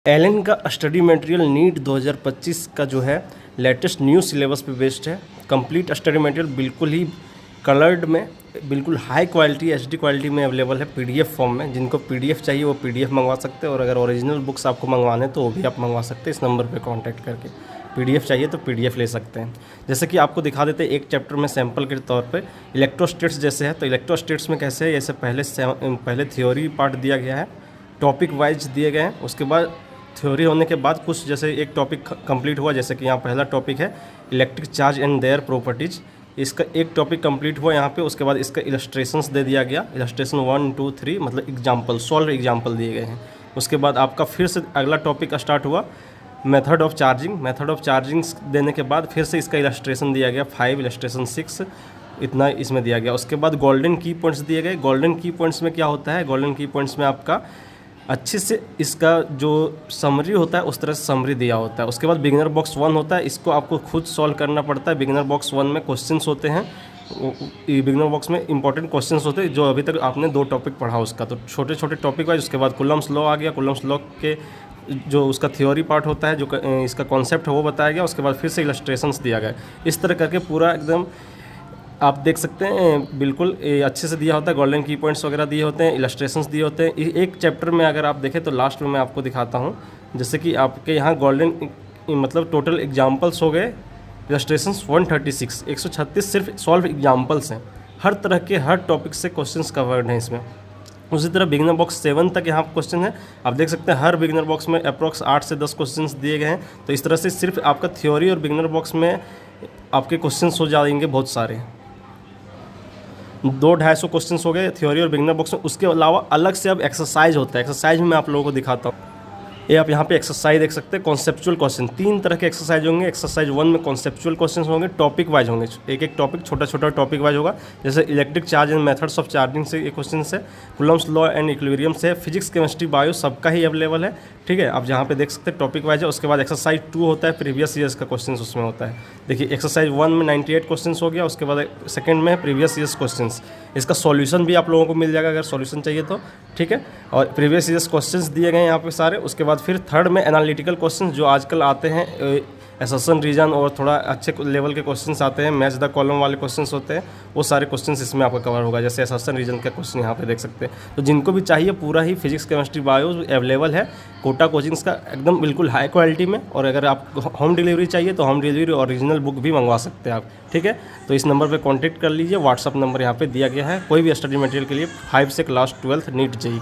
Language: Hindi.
एलन का स्टडी मटेरियल नीट 2025 का जो है लेटेस्ट न्यू सिलेबस पे बेस्ड है। कंप्लीट स्टडी मटेरियल बिल्कुल ही कलर्ड में, बिल्कुल हाई क्वालिटी एचडी क्वालिटी में अवेलेबल है पीडीएफ फॉर्म में। जिनको पीडीएफ चाहिए वो पीडीएफ मंगवा सकते हैं, और अगर ओरिजिनल बुक्स आपको मंगवाने तो वो भी आप मंगवा सकते हैं इस नंबर पे कांटेक्ट करके। पीडीएफ चाहिए तो पीडीएफ ले सकते हैं। जैसे कि आपको दिखा देते हैं एक चैप्टर में सैंपल के तौर पे इलेक्ट्रोस्टेट्स जैसे है, तो इलेक्ट्रोस्टेट्स में कैसे है, जैसे पहले थ्योरी पार्ट दिया गया है, टॉपिक वाइज दिए गए हैं। उसके बाद थ्योरी होने के बाद कुछ जैसे एक टॉपिक कंप्लीट हुआ, जैसे कि यहाँ पहला टॉपिक है electric charge and their properties, इसका एक टॉपिक कंप्लीट हुआ यहाँ पे। उसके बाद इसका इलस्ट्रेशंस दे दिया गया, इलस्ट्रेशन 1, 2, 3 मतलब एग्जाम्पल, सॉल्व एग्जाम्पल दिए गए हैं। उसके बाद आपका फिर से अगला टॉपिक स्टार्ट हुआ method of charging. Method of charging देने के बाद फिर से इसका इलस्ट्रेशन दिया गया 5, इलस्ट्रेशन 6 इतना इसमें दिया गया। उसके बाद गोल्डन की पॉइंट्स दिए गए। गोल्डन की पॉइंट्स में क्या होता है, गोल्डन की पॉइंट्स में आपका अच्छे से इसका जो समरी होता है उस तरह से समरी दिया होता है। उसके बाद बिगिनर बॉक्स 1 होता है, इसको आपको खुद सॉल्व करना पड़ता है। बिगिनर बॉक्स 1 में क्वेश्चंस होते हैं, बिगिनर बॉक्स में इंपॉर्टेंट क्वेश्चंस होते हैं जो अभी तक आपने 2 टॉपिक पढ़ा उसका, तो छोटे छोटे टॉपिक वाइज। उसके बाद कूलम्स लॉ आ गया, कूलम्स लॉ के जो उसका थ्योरी पार्ट होता है, जो इसका कॉन्सेप्ट है वो बताया गया। उसके बाद फिर से इलस्ट्रेशंस दिया गया। इस तरह करके पूरा एकदम आप देख सकते हैं बिल्कुल अच्छे से दिया होता है। गोल्डन की पॉइंट्स वगैरह दिए होते हैं, इलस्ट्रेशंस दिए होते हैं। एक चैप्टर में अगर आप देखें तो लास्ट में मैं आपको दिखाता हूँ, जैसे कि आपके यहाँ गोल्डन मतलब टोटल एग्जाम्पल्स हो गए इलस्ट्रेशंस 136, 136 सिर्फ सॉल्व एग्जाम्पल्स हैं। हर तरह के हर टॉपिक से क्वेश्चंस कवर्ड हैं इसमें। उसी तरह बिगिनर बॉक्स 7 तक यहाँ क्वेश्चन है। आप देख सकते हैं हर बिगिनर बॉक्स में अप्रॉक्स 8 से 10 क्वेश्चंस दिए गए हैं। तो इस तरह से सिर्फ आपका थ्योरी और बिगिनर बॉक्स में आपके क्वेश्चंस हो जाएंगे बहुत सारे, 200-250 क्वेश्चन हो गए थ्योरी और बिगिनर बॉक्स में। उसके अलावा अलग से अब एक्सरसाइज होता है। एक्सरसाइज में मैं आप लोगों को दिखाता हूँ। ये आप यहाँ पे एक्सरसाइज देख सकते हैं, कॉन्सेप्चुअल क्वेश्चन 3 तरह के एक्सरसाइज होंगे। एक्सरसाइज 1 में कॉन्सेप्चुअल क्वेश्चन होंगे, टॉपिक वाइज होंगे, एक एक टॉपिक छोटा छोटा टॉपिक वाइज होगा। जैसे electric charge and methods of charging से एक क्वेश्चन है, कूलम्स लॉ एंड इक्विलिब्रियम से, फिजिक्स केमिस्ट्री बायो सबका ही अवेलेबल है। ठीक है, आप जहाँ पे देख सकते हैं टॉपिक वाइज है। उसके बाद एक्सरसाइज 2 होता है, प्रीवियस ईयर्स का क्वेश्चन उसमें होता है। देखिए एक्सरसाइज 1 में 98 क्वेश्चन हो गया। उसके बाद सेकंड में है प्रीवियस ईयर्स क्वेश्चन, इसका सॉल्यूशन भी आप लोगों को मिल जाएगा अगर सॉल्यूशन चाहिए तो। ठीक है, और प्रीवियस ईयर्स क्वेश्चंस दिए गए हैं यहाँ पे सारे। उसके बाद फिर थर्ड में एनालिटिकल क्वेश्चंस जो आजकल आते हैं, एसर्शन रीजन और थोड़ा अच्छे लेवल के क्वेश्चंस आते हैं, मैच द कॉलम वाले क्वेश्चंस होते हैं, वो सारे क्वेश्चंस इसमें आपका कवर होगा। जैसे एसर्शन रीजन का क्वेश्चन यहाँ पे देख सकते हैं। तो जिनको भी चाहिए पूरा ही फिजिक्स केमिस्ट्री बायो अवेलेबल है कोटा कोचिंग्स का, एकदम बिल्कुल हाई क्वालिटी में। और अगर आप होम डिलीवरी चाहिए तो होम डिलीवरी ओरिजिनल बुक भी मंगवा सकते हैं आप। ठीक है, तो इस नंबर पर कॉन्टैक्ट कर लीजिए। व्हाट्सअप नंबर यहाँ पर दिया गया है। कोई भी स्टडी मटेरियल के लिए 5 से क्लास 12 नीट जेईई।